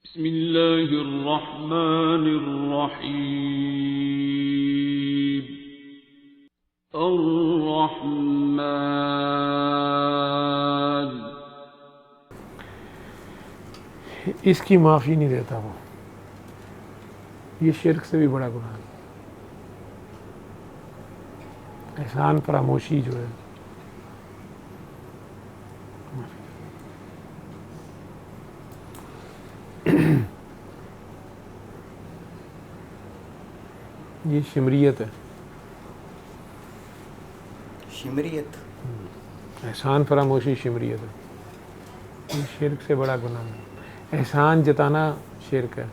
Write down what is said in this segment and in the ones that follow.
बिस्मिल्लाहिर्रहमानिर्रहीम। अर्रहमान। इसकी माफ़ी नहीं देता वो। ये शिर्क से भी बड़ा गुनाह है। एहसान फरामोशी जो है ये शिमरियत है। शिमरियत, एहसान फरामोशी शिमरियत है। ये शिर्क से बड़ा गुनाह है। एहसान जताना शिर्क है,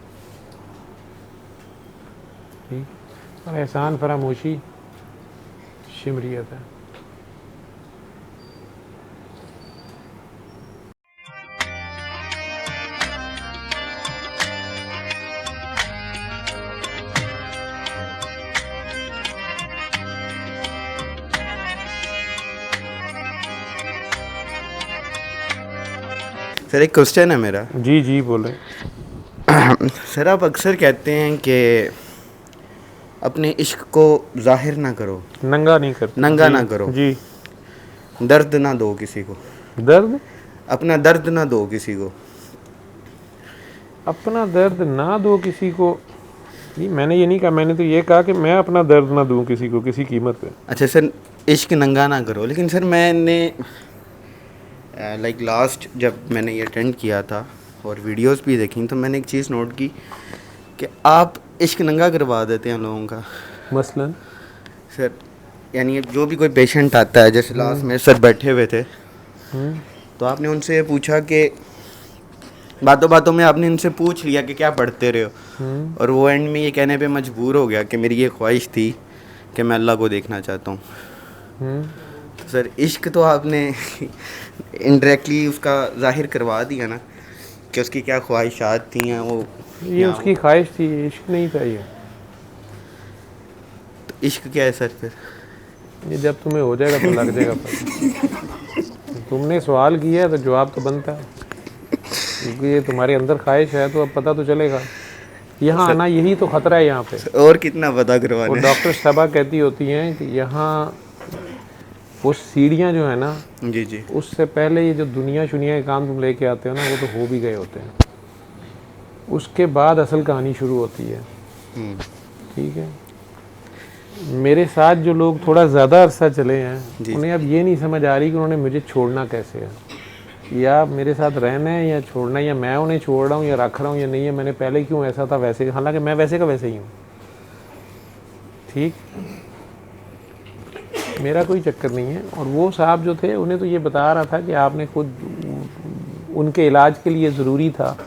ठीक, और एहसान फरामोशी शिमरियत है। सर एक क्वेश्चन है मेरा। जी जी बोले। सर आप अक्सर कहते हैं कि अपने इश्क को जाहिर ना करो, नंगा नहीं करते, नंगा जी, ना करो, जी। दर्द ना दो किसी को, दर्द, अपना दर्द ना दो किसी को। अपना दर्द ना दो किसी को, नहीं मैंने ये नहीं कहा। मैंने तो ये कहा कि मैं अपना दर्द ना दूं किसी को किसी कीमत पे। अच्छा सर, इश्क नंगा ना करो, लेकिन सर मैंने लाइक लास्ट जब मैंने ये अटेंड किया था और वीडियोस भी देखी तो मैंने एक चीज़ नोट की कि आप इश्क नंगा करवा देते हैं लोगों का। मसलन सर यानी जो भी कोई पेशेंट आता है, जैसे लास्ट में सर बैठे हुए थे तो आपने उनसे ये पूछा कि बातों बातों में आपने उनसे पूछ लिया कि क्या पढ़ते रहे हो, और वो एंड में ये कहने पे मजबूर हो गया कि मेरी ये ख्वाहिश थी कि मैं अल्लाह को देखना चाहता हूँ। तो सर इश्क तो आपने इनडायरेक्टली उसका जाहिर करवा दिया ना कि उसकी क्या ख्वाहिशात थी हैं वो। ये उसकी ख्वाहिश थी, इश्क नहीं था ये। तो इश्क क्या है सर फिर? ये जब तुम्हें हो जाएगा तो लग जाएगा पता। तुमने सवाल किया है तो जवाब तो बनता है, क्योंकि ये तुम्हारे अंदर ख्वाहिश है तो अब पता तो चलेगा। यहाँ आना यही तो खतरा है यहाँ पे। और कितना पता करवाना और है? डॉक्टर साहबा कहती होती हैं कि यहाँ वो सीढ़ियाँ जो है ना, जी जी, उससे पहले ये जो दुनिया शुनिया के काम तुम लेके आते हो ना, वो तो हो भी गए होते हैं। उसके बाद असल कहानी शुरू होती है, ठीक है। मेरे साथ जो लोग थोड़ा ज़्यादा अरसा चले हैं उन्हें अब ये नहीं समझ आ रही कि उन्होंने मुझे छोड़ना कैसे है, या मेरे साथ रहना है या छोड़ना है, या मैं उन्हें छोड़ रहा हूँ या रख रहा हूँ या नहीं है। मैंने पहले क्यों ऐसा था वैसे, हालांकि मैं वैसे का वैसे ही हूँ, ठीक, मेरा कोई चक्कर नहीं है। और वो साहब जो थे उन्हें तो ये बता रहा था कि आपने खुद, उनके इलाज के लिए ज़रूरी था।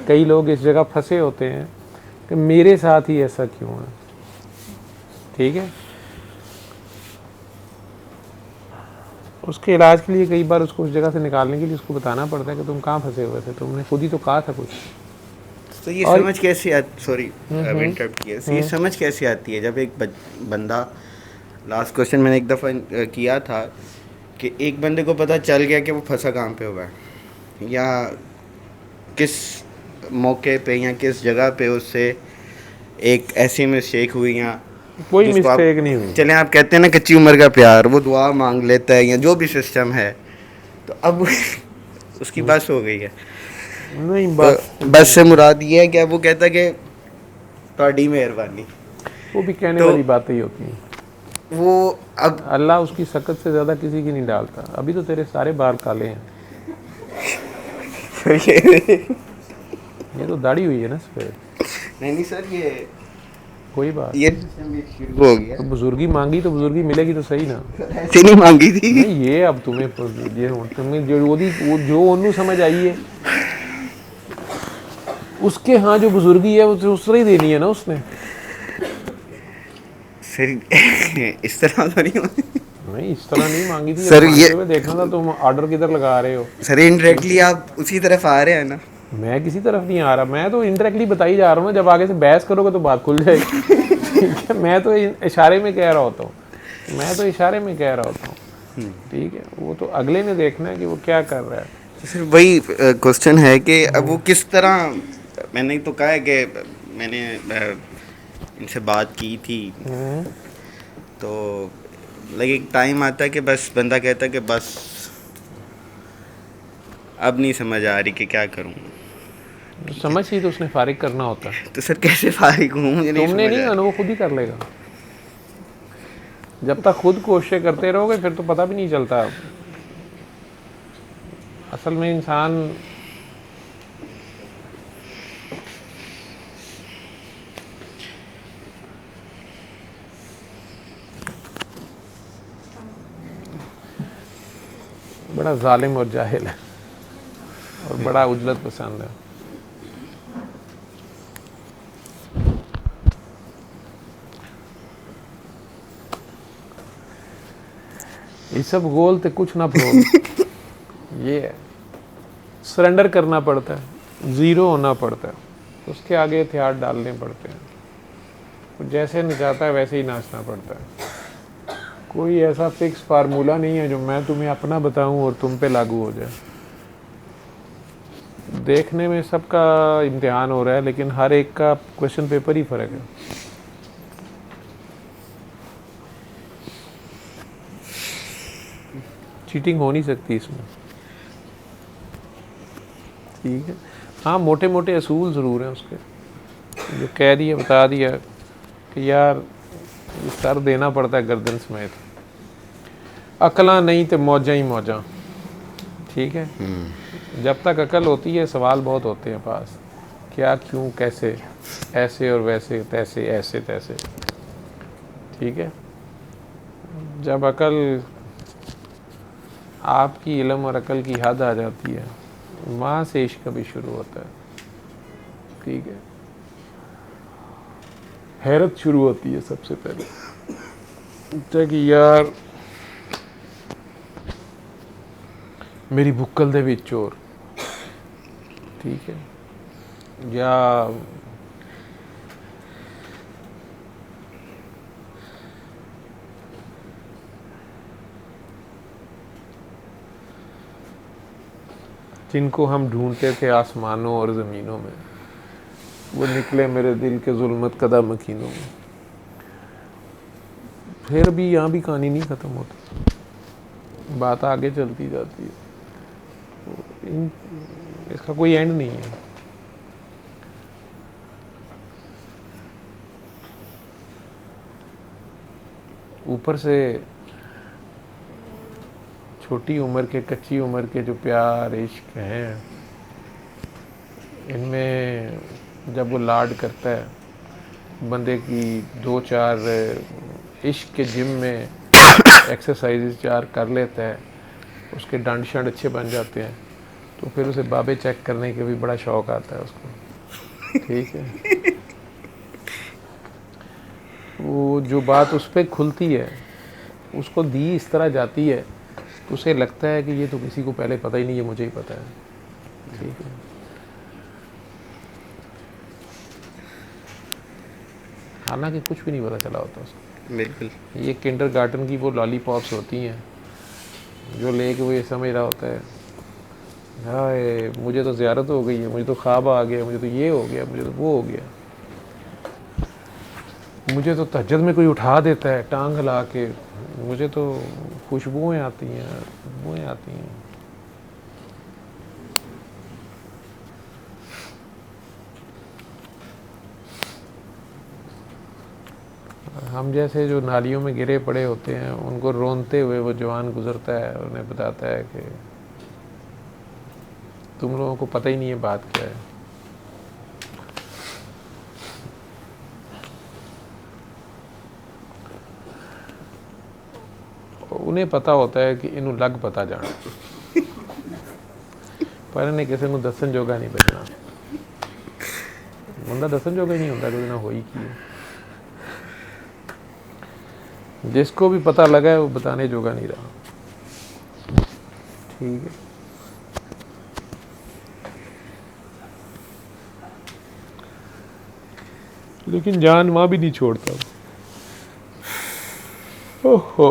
कई लोग इस जगह फंसे होते हैं कि मेरे साथ ही ऐसा क्यों है, ठीक है। उसके इलाज के लिए कई बार उसको उस जगह से निकालने के लिए उसको बताना पड़ता है कि तुम कहाँ फंसे हुए थे, तुमने खुद ही तो कहा था कुछ। तो ये समझ कैसे आती, सॉरी इंटरप्ट किया, ये समझ कैसे आती है जब एक बंदा, लास्ट क्वेश्चन मैंने एक दफ़ा किया था कि एक बंदे को पता चल गया कि वो फंसा कहाँ पे हुआ है, या किस मौके पे या किस जगह पे उससे एक ऐसी मिस्टेक हुई, या कोई मिस्टेक नहीं हुई। चलें आप कहते हैं ना कच्ची उम्र का प्यार, वो दुआ मांग लेता है या जो भी सिस्टम है, तो अब उसकी बस हो गई है। नहीं, बस से मुराद ये है कि वो कहता है कि ਤੁਹਾਡੀ मेहरबानी, वो भी कहने तो वाली बातें ही होती हैं। वो अब अल्लाह उसकी सकत से ज़्यादा किसी की नहीं डालता। अभी तो तेरे सारे बाल काले हैं, ये तो दाढ़ी हुई है ना सफेद। नहीं सर, ये कोई बात, ये शुरू हो गया। तो बुजुर्गी मांगी तो बुजुर्गी मिलेगी तो सही ना। ऐसे नहीं मांगी थी। नहीं, ये अब तुम्हें जो ओनू समझ आई है उसके, हाँ जो बुजुर्गी है वो उस तरह ही देनी है ना उसने। सर इस तरह तो नहीं नहीं, इस तरह नहीं मांगी थी सर। ये देखना था तुम ऑर्डर किधर लगा रहे हो। सर इनडायरेक्टली आप उसी तरफ आ रहे हैं ना। मैं किसी तरफ नहीं आ रहा, मैं तो इनडायरेक्टली बता ही जा रहा हूँ ना। जब आगे से बहस करोगे तो बात खुल जाएगी। ठीक है, मैं तो इशारे में कह रहा होता हूँ, ठीक है। वो तो अगले ने देखना है कि वो क्या कर रहा है। तो फिर वही क्वेश्चन है कि अब वो किस तरह मैंने तो कहा है कि मैंने इनसे बात की थी, तो लाइक एक टाइम आता है कि बस बंदा कहता है कि बस अब नहीं समझ आ रही कि क्या करूं। समझ ही तो उसने फारिग करना होता है। तो सर कैसे फारिग हूँ, मुझे नहीं तुमने समझ नहीं आ करना, रही। वो खुद ही कर लेगा। जब तक खुद कोशिशें करते रहोगे फिर तो पता भी नहीं चलता। असल में इंसान बड़ा जालिम और जाहिल है और बड़ा उजलत पसंद है। ये सब गोल ते कुछ ना फरोल। ये है, सरेंडर करना पड़ता है, ज़ीरो होना पड़ता है, उसके आगे हथियार डालने पड़ते हैं। तो जैसे नचाता है वैसे ही नाचना पड़ता है। कोई ऐसा फिक्स फार्मूला नहीं है जो मैं तुम्हें अपना बताऊं और तुम पे लागू हो जाए। देखने में सबका इम्तिहान हो रहा है, लेकिन हर एक का क्वेश्चन पेपर ही फ़र्क है। चीटिंग हो नहीं सकती इसमें, ठीक है। हाँ, मोटे मोटे असूल ज़रूर हैं उसके, जो कह दिया बता दिया कि यार ये सर देना पड़ता है गर्दन समेत। अकला नहीं तो मौजा ही मौजा, ठीक है। जब तक अकल होती है सवाल बहुत होते हैं पास, क्या क्यों कैसे, ऐसे और वैसे तैसे ऐसे तैसे, ठीक है। जब अकल आपकी इल्म और अकल की हद आ जाती है, वहाँ से इश्क भी शुरू होता है, ठीक है। हैरत शुरू होती है सबसे पहले कि यार मेरी बुक्कल दे विच चोर, ठीक है। या जिनको हम ढूंढते थे आसमानों और ज़मीनों में, वो निकले मेरे दिल के जुल्मत कदा मकीनों में। फिर भी यहाँ भी कहानी नहीं ख़त्म होती, बात आगे चलती जाती है। इसका कोई एंड नहीं है। ऊपर से छोटी उम्र के, कच्ची उम्र के जो प्यार इश्क हैं, इनमें जब वो लाड करता है बंदे की, 2-4 इश्क के जिम में एक्सरसाइज 4 कर लेता है, उसके डंड शंड अच्छे बन जाते हैं, तो फिर उसे बाबे चेक करने के भी बड़ा शौक आता है उसको, ठीक है। वो जो बात उस पर खुलती है, उसको दी इस तरह जाती है, तो उसे लगता है कि ये तो किसी को पहले पता ही नहीं है, मुझे ही पता है, ठीक है। हालांकि कुछ भी नहीं पता चला होता उसको। बिल्कुल। ये किंडरगार्टन की वो लॉलीपॉप्स होती हैं जो लेके वो ये समझ रहा होता है, हाय मुझे तो ज़ियारत हो गई है, मुझे तो ख्वाब आ गया, मुझे तो ये हो गया, मुझे तो वो हो गया, मुझे तो तहज्जुद में कोई उठा देता है टांग हिला के, मुझे तो खुशबुएँ आती हैं, खुशबुएँ आती हैं। हम जैसे जो नालियों में गिरे पड़े होते हैं, उनको रोनते हुए वो जवान गुजरता है, उन्हें बताता है कि तुम लोगों को पता ही नहीं है बात क्या है। उन्हें पता होता है कि इन्हों लग पता जाना, पर इन्हें किसी को दसन जोगा नहीं बचना। बंदा दसन जोगा ही नहीं होता कोई ना हो ही की। जिसको भी पता लगा है वो बताने जोगा नहीं रहा, ठीक है। लेकिन जान वहाँ भी नहीं छोड़ता। ओहो,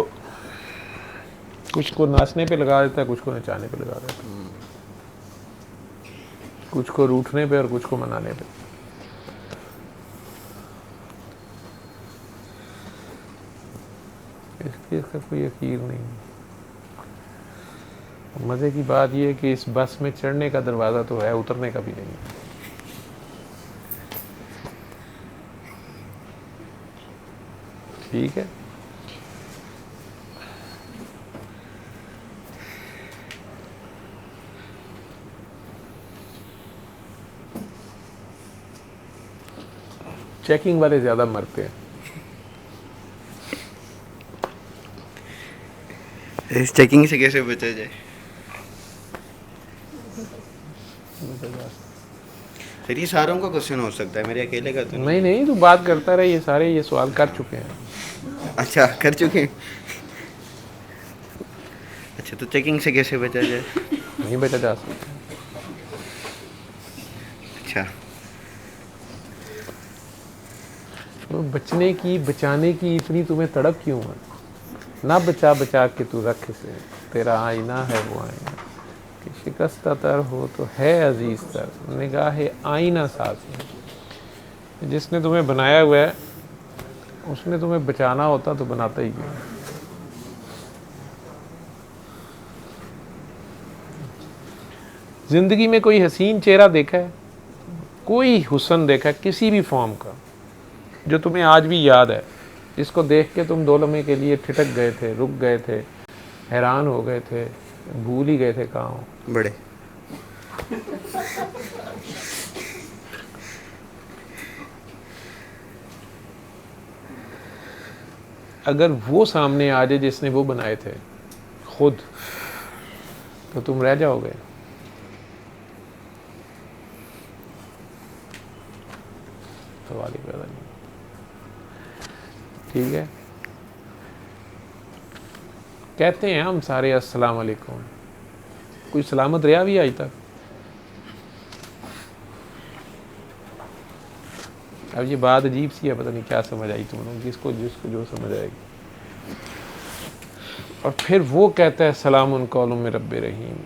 कुछ को नाचने पे लगा देता है, कुछ को नचाने पे लगा देता है। कुछ को रूठने पे और कुछ को मनाने पे। इसका कोई यकीन नहीं। मज़े की बात यह है कि इस बस में चढ़ने का दरवाज़ा तो है, उतरने का भी नहीं है। ठीक है, चेकिंग वाले ज़्यादा मरते हैं। इस चेकिंग से कैसे बचा जाए? फिर ये सारों का क्वेश्चन हो सकता है, मेरे अकेले का तो नहीं नहीं, तू बात करता रहे, ये सारे ये सवाल कर चुके हैं। अच्छा, कर चुके हैं। अच्छा, तो चेकिंग से कैसे बचा जाए? नहीं बचा जा सकता। अच्छा, तो बचाने की इतनी तुम्हें तड़प क्यों है? ना बचा बचा के तू रख से, तेरा आईना है वो आईना कि शिकस्ता तर हो तो है अजीज तर, निगाह आईना साज है। जिसने तुम्हें बनाया हुआ है उसने तुम्हें बचाना होता तो बनाता ही क्यों? जिंदगी में कोई हसीन चेहरा देखा है, कोई हुस्न देखा है किसी भी फॉर्म का जो तुम्हें आज भी याद है, जिसको देख के तुम 2 लम्हे के लिए ठिठक गए थे, रुक गए थे, हैरान हो गए थे, भूल ही गए थे कहाँ हो? बड़े अगर वो सामने आ जाए जिसने वो बनाए थे खुद, तो तुम रह जाओगे? सवाल ही पैदा नहीं। ठीक है, कहते हैं हम सारे अस्सलाम वालेकुम, कोई सलामत रहा भी आज तक? अब ये बात अजीब सी है, पता नहीं क्या समझ आई तुम लोग, जिसको जो समझ आएगी। और फिर वो कहता है सलामुन कौलुम मिन रब्बिर रहीम।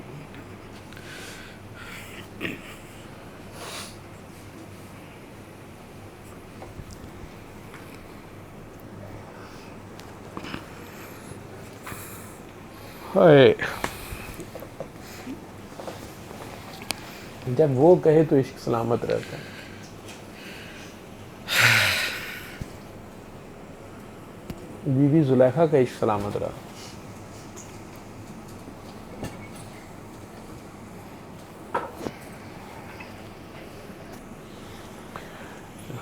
हाय, जब वो कहे तो इश्क सलामत रहता है। बीवी जुलेखा का इश्क सलामत रहा।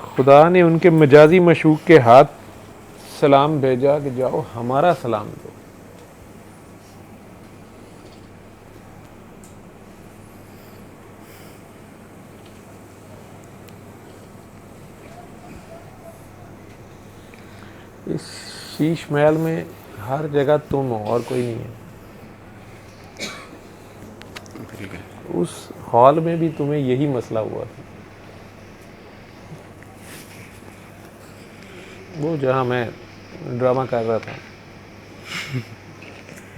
खुदा ने उनके मजाजी मशूक के हाथ सलाम भेजा कि जाओ हमारा सलाम दो। इस शीश महल में हर जगह तुम हो और कोई नहीं है। उस हॉल में भी तुम्हें यही मसला हुआ था, वो जहाँ मैं ड्रामा कर रहा था।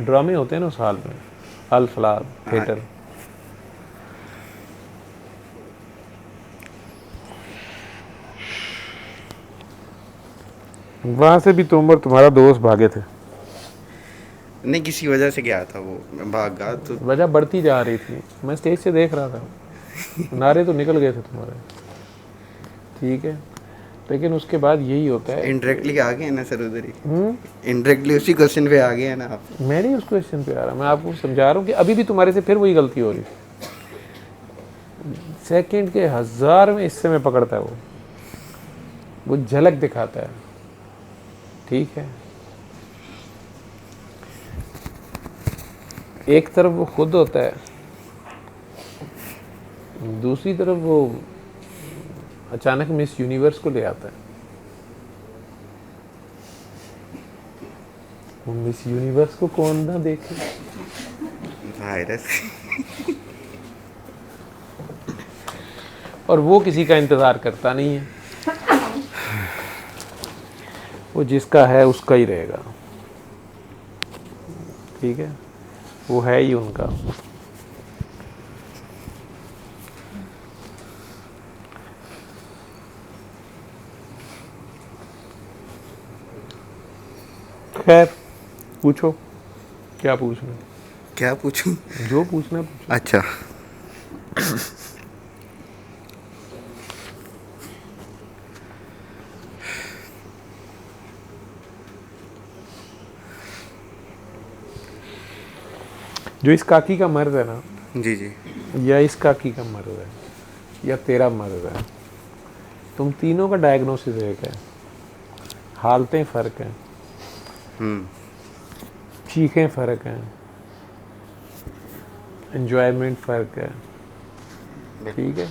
ड्रामे होते हैं ना उस हॉल में, अल फलाह थिएटर। वहाँ से भी तुम और तुम्हारा दोस्त भागे थे। नहीं, किसी वजह से गया था वो, भागा तो वजह बढ़ती जा रही थी, मैं स्टेज से देख रहा था, नारे तो निकल गए थे तुम्हारे। ठीक है, लेकिन उसके बाद यही होता है। इनडायरेक्टली आ गए ना सर उधर ही, इनडायरेक्टली उसी क्वेश्चन पे आ गए ना आप। मैं नहीं उस क्वेश्चन पे आ रहा, मैं आपको समझा रहा हूँ कि अभी भी तुम्हारे से फिर वही गलती हो रही। सेकंड के 1000 में इससे में पकड़ता है वो झलक दिखाता है। ठीक है, एक तरफ वो खुद होता है, दूसरी तरफ वो अचानक मिस यूनिवर्स को ले आता है। वो मिस यूनिवर्स को कौन ना देखे? वायरस। और वो किसी का इंतजार करता नहीं है, वो जिसका है उसका ही रहेगा। ठीक है, वो है ही उनका। खैर पूछो, क्या पूछना है? क्या पूछूं? जो पूछना है पूछो। अच्छा, जो इस काकी का मर्द है ना, जी जी, या इस काकी का मर्द है, या तेरा मर्द है, तुम तीनों का डायग्नोसिस एक है, हालतें फ़र्क हैं, चीखें फ़र्क हैं, एंजॉयमेंट फ़र्क है, ठीक है।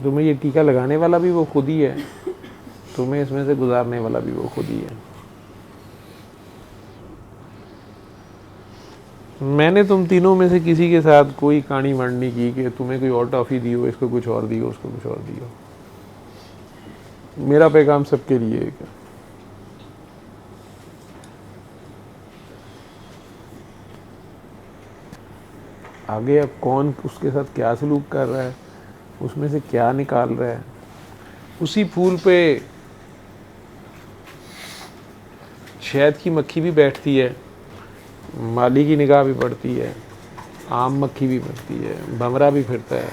तुम्हें ये टीका लगाने वाला भी वो खुद ही है, तुम्हें इसमें से गुजारने वाला भी वो खुद ही है। मैंने तुम तीनों में से किसी के साथ कोई कहानी मंडनी की कि तुम्हें कोई और टॉफ़ी दी हो, इसको कुछ और दियो, उसको कुछ और दियो। मेरा पैगाम सबके लिए एक है। आगे अब कौन उसके साथ क्या सलूक कर रहा है, उसमें से क्या निकाल रहा है, उसी फूल पे शहद की मक्खी भी बैठती है, माली की निगाह भी पड़ती है, आम मक्खी भी पड़ती है, भंवरा भी फिरता है,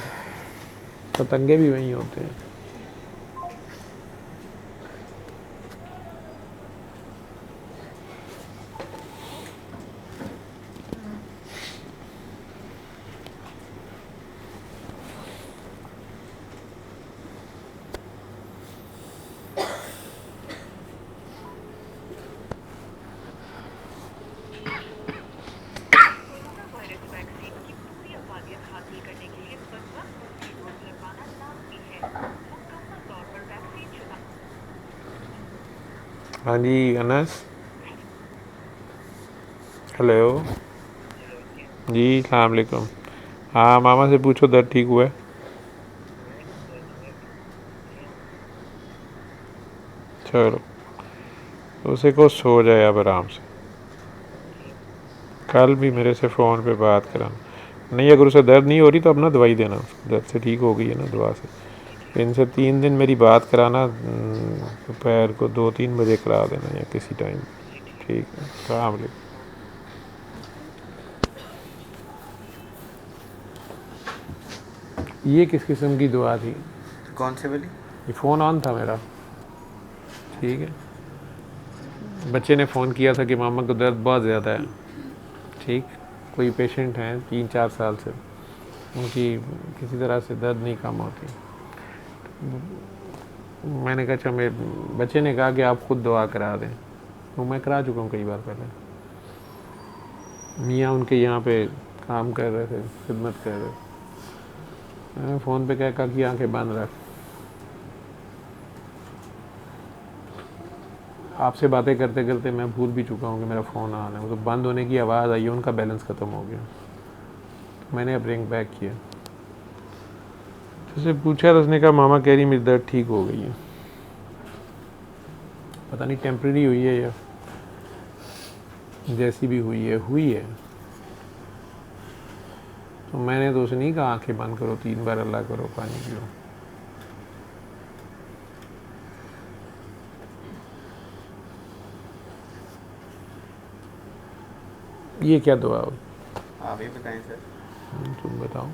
पतंगे भी वहीं होते हैं। हाँ जी अनस, हेलो जी, अस्सलाम वालेकुम। हाँ मामा से पूछो दर्द ठीक हुआ है? चलो, उसे को सो जाए अब आराम से। कल भी मेरे से फ़ोन पे बात कराना। नहीं, अगर उसे दर्द नहीं हो रही तो अब ना दवाई देना उसको, दर्द से ठीक हो गई है ना दवा से। इनसे 3 दिन मेरी बात कराना, दोपहर को 2-3 बजे करा देना या किसी टाइम। ठीक है, अस्सलाम वालेकुम। ये किस किस्म की दुआ थी? कौन से वाली? ये फ़ोन ऑन था मेरा, ठीक है। बच्चे ने फ़ोन किया था कि मामा को दर्द बहुत ज़्यादा है, ठीक। कोई पेशेंट हैं 3-4 साल से, उनकी किसी तरह से दर्द नहीं कम होती। मैंने कहा अच्छा, मेरे बच्चे ने कहा कि आप खुद दुआ करा दें, तो मैं करा चुका हूँ कई बार पहले। मियाँ उनके यहाँ पे काम कर रहे थे, खिदमत कर रहे थे। मैंने फ़ोन पे कहा कि आंखें बंद रख, आपसे बातें करते करते मैं भूल भी चुका हूँ कि मेरा फ़ोन ऑन है। वो तो बंद होने की आवाज़ आई है, उनका बैलेंस ख़त्म हो गया। तो मैंने अब रिंग बैक किया, उससे पूछा तो उसने कहा मामा कह रही मेरी दर्द ठीक हो गई है। पता नहीं टेम्प्रेरी हुई है या जैसी भी हुई है। तो मैंने तो उसे नहीं कहा आंखें बंद करो, 3 बार अल्लाह करो, पानी पियो। ये क्या दुआ हो? आप ही बताएं सर। तुम बताओ।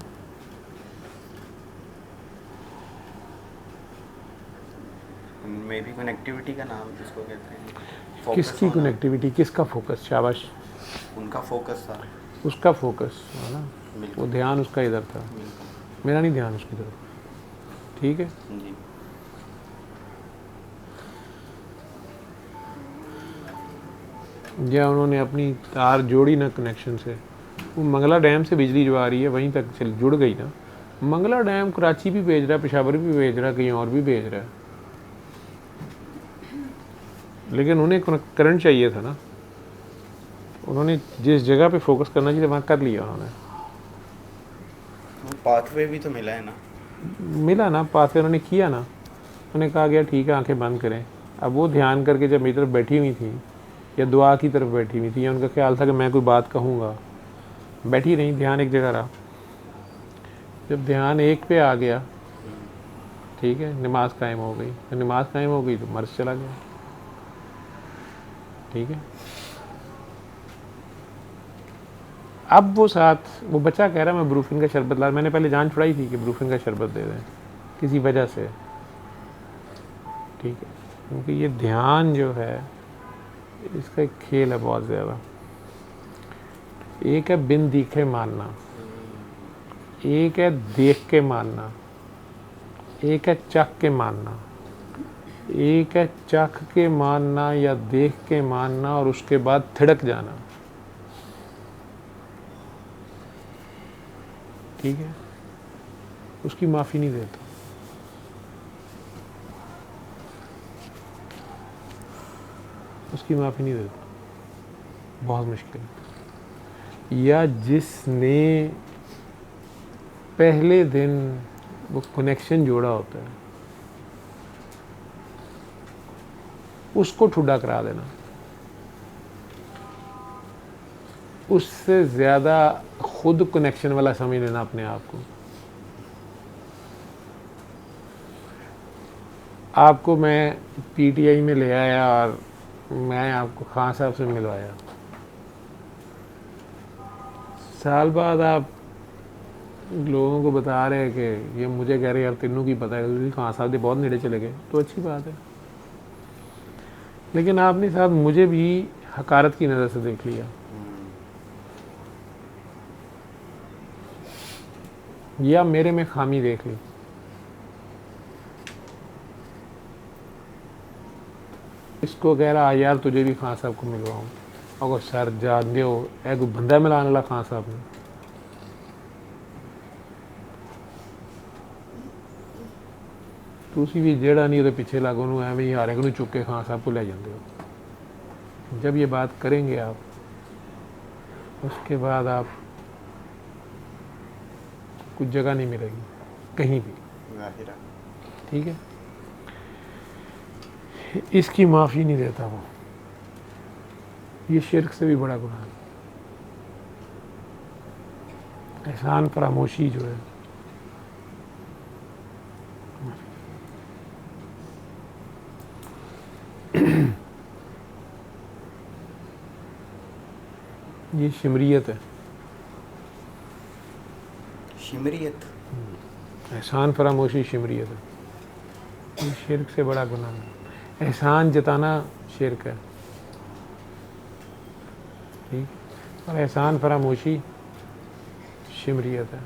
मेरी कनेक्टिविटी का नाम जिसको कहते हैं, focus किसकी होना। कनेक्टिविटी, किसका फोकस? शाबाश, उनका फोकस था। उसका फोकस है ना, बिल्कुल। वो ध्यान उसका इधर था, बिल्कुल। मेरा नहीं ध्यान उसकी तरफ, ठीक है। जी। या उन्होंने अपनी तार जोड़ी ना कनेक्शन से, वो मंगला डैम से बिजली जो आ रही है वहीं तक चल जुड़ गई ना। मंगला डैम कराची भी भेज रहा है, पेशावर भी भेज रहा है, कहीं और भी भेज रहा है, लेकिन उन्हें करंट चाहिए था ना। उन्होंने जिस जगह पे फोकस करना चाहिए वहाँ कर लिया उन्होंने। पाथवे भी तो मिला है ना। मिला ना पाथवे, उन्होंने किया ना। उन्होंने कहा गया ठीक है आंखें बंद करें। अब वो ध्यान करके जब मेरी तरफ बैठी हुई थी या दुआ की तरफ बैठी हुई थी, या उनका ख्याल था कि मैं कोई बात कहूँगा, बैठी नहीं, ध्यान एक जगह रहा। जब ध्यान एक पे आ गया, ठीक है, नमाज कायम हो गई, तो नमाज कायम हो गई तो मर्ज चला गया, ठीक है। अब वो बच्चा कह रहा मैं ब्रूफिन का शरबत ला, मैंने पहले जान छुड़ाई थी कि ब्रूफिन का शरबत दे दें किसी वजह से, ठीक है, क्योंकि ये ध्यान जो है इसका एक खेल है बहुत ज़्यादा। एक है बिन दिखे मानना, एक है देख के मानना, एक है चख के मानना, एक है चख के मानना या देख के मानना और उसके बाद थिड़क जाना, ठीक है, उसकी माफ़ी नहीं देता। उसकी माफ़ी नहीं देता, बहुत मुश्किल है। या जिसने पहले दिन वो कनेक्शन जोड़ा होता है उसको ठुड्डा करा देना, उससे ज़्यादा खुद कनेक्शन वाला समझ लेना अपने आप को। आपको मैं पीटीआई में ले आया और मैं आपको खान साहब से मिलवाया, साल बाद आप लोगों को बता रहे हैं कि ये मुझे कह रहे यार तेनों की पता है खान साहब के बहुत नेड़े चले गए, तो अच्छी बात है, लेकिन आपने साहब मुझे भी हकारत की नज़र से देख लिया, या मेरे में खामी देख ली। इसको कह रहा यार तुझे भी खान साहब को मिलवाऊं, अगर सर जान दो है कोई बंदा मिलाने वाला खान साहब ने, तुसी भी जेड़ा नहीं ਉਹਦੇ पीछे लागो ਨੂੰ ਐਵੇਂ ਹੀ ਹਾਰੇ ਨੂੰ चुक के खान साहब को ले जाते हो। जब ये बात करेंगे आप, उसके बाद आप कुछ जगह नहीं मिलेगी कहीं भी, ठीक है। इसकी माफ़ी नहीं देता वो, ये शिर्क से भी बड़ा गुनाह है। एहसान फरामोशी जो है ये शिमरियत है, शिमरियत, एहसान फरामोशी शिमरियत है, ये शिर्क से बड़ा गुनाह है। एहसान जताना शिर्क है, ठीक, और एहसान फरामोशी शिमरियत है।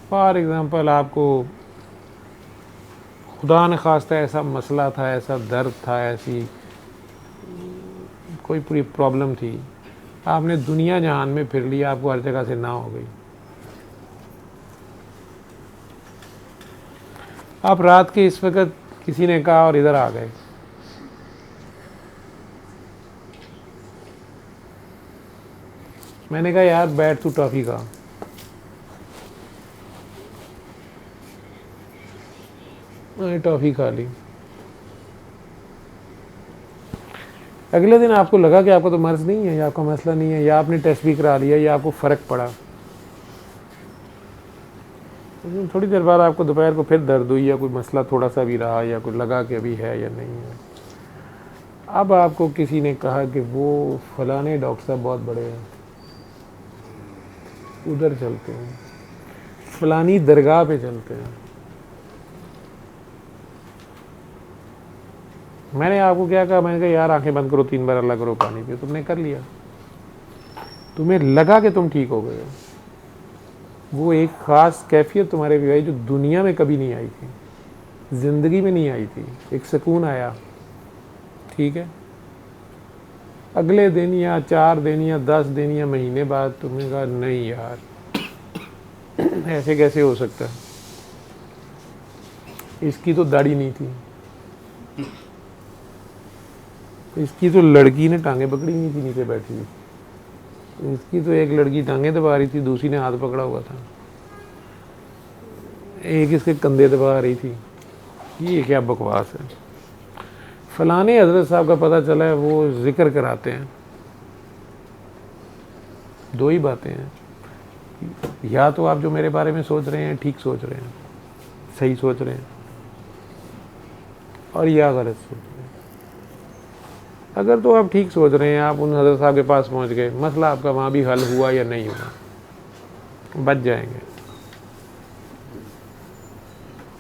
फॉर एग्ज़ाम्पल आपको खुदा न खास्ता ऐसा मसला था, ऐसा दर्द था, ऐसी कोई पूरी प्रॉब्लम थी, आपने दुनिया जहान में फिर लिया, आपको हर जगह से ना हो गई, आप रात के इस वक्त किसी ने कहा और इधर आ गए, मैंने कहा यार बैठ तू टॉफ़ी खा, मैंने टॉफ़ी खा ली, अगले दिन आपको लगा कि आपको तो मर्ज़ नहीं है या आपका मसला नहीं है, या आपने टेस्ट भी करा लिया या आपको फ़र्क पड़ा, लेकिन थोड़ी देर बाद आपको दोपहर को फिर दर्द हुई या कोई मसला थोड़ा सा भी रहा या कोई लगा कि अभी है या नहीं है। अब आपको किसी ने कहा कि वो फलाने डॉक्टर साहब बहुत बड़े हैं, उधर चलते हैं, फलानी दरगाह पे चलते हैं। मैंने आपको क्या कहा, मैंने कहा यार आंखें बंद करो, 3 बार अल्लाह करो, पानी पियो, तुमने कर लिया, तुम्हें लगा कि तुम ठीक हो गए, वो एक ख़ास कैफियत तुम्हारे भी आई जो दुनिया में कभी नहीं आई थी, ज़िंदगी में नहीं आई थी, एक सुकून आया, ठीक है। अगले दिन या 4 दिन या 10 दिन या महीने बाद तुमने कहा नहीं यार ऐसे कैसे हो सकता है, इसकी तो दाढ़ी नहीं थी, इसकी तो लड़की ने टांगे पकड़ी नहीं थी, नीचे बैठी हुई, इसकी तो एक लड़की टांगे दबा रही थी, दूसरी ने हाथ पकड़ा हुआ था, एक इसके कंधे दबा रही थी, ये क्या बकवास है। फलाने हजरत साहब का पता चला है वो जिक्र कराते हैं, 2 ही बातें हैं, या तो आप जो मेरे बारे में सोच रहे हैं ठीक सोच रहे हैं, सही सोच रहे हैं, और या गलत सोच रहे हैं। अगर तो आप ठीक सोच रहे हैं, आप उन हज़रत साहब के पास पहुंच गए, मसला आपका वहाँ भी हल हुआ या नहीं हुआ, बच जाएंगे।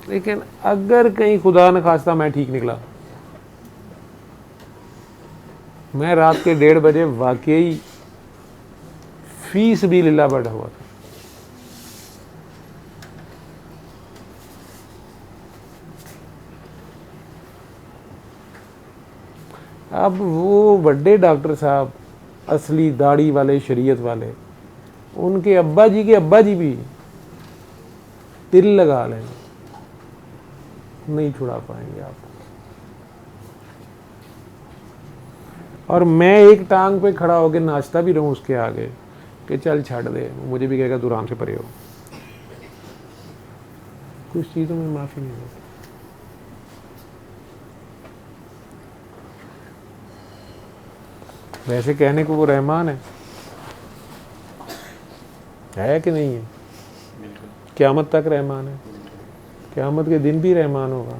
लेकिन अगर कहीं खुदा न खास्ता मैं ठीक निकला, मैं रात के 1:30 बजे वाकई फीस भी लीला बैठा हुआ था, अब वो बड़े डॉक्टर साहब असली दाढ़ी वाले शरीयत वाले, उनके अब्बा जी के अब्बा जी भी तिल लगा लेंगे, नहीं छुड़ा पाएंगे आप। और मैं एक टांग पे खड़ा होकर नाचता भी रहूं उसके आगे कि चल छाड़ दे, मुझे भी कहेगा तू आराम से परे हो। कुछ चीज़ों में माफ़ी नहीं होती। वैसे कहने को वो रहमान है कि नहीं है? क़यामत तक रहमान है, क़यामत के दिन भी रहमान होगा।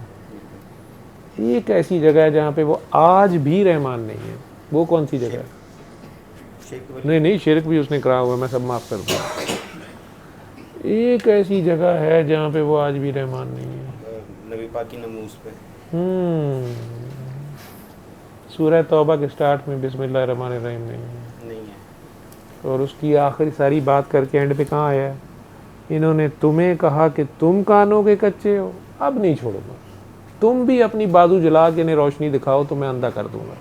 एक ऐसी जगह है जहाँ पे वो आज भी रहमान नहीं है। वो कौन सी जगह है? नहीं, शिरक भी उसने करा हुआ है, मैं सब माफ़ कर दूँ। एक ऐसी जगह है जहाँ पे वो आज भी रहमान नहीं है, नबी पाक की नमूज़ पे। सूरह तौबा के स्टार्ट में बिस्मिल्लाहिर्रहमानिर्रहीम नहीं है। और उसकी आखिरी सारी बात करके एंड पे कहाँ आया है? इन्होंने तुम्हें कहा कि तुम कानों के कच्चे हो, अब नहीं छोड़ूंगा। तुम भी अपनी बाजू जला के इन्हें रोशनी दिखाओ तो मैं अंधा कर दूंगा।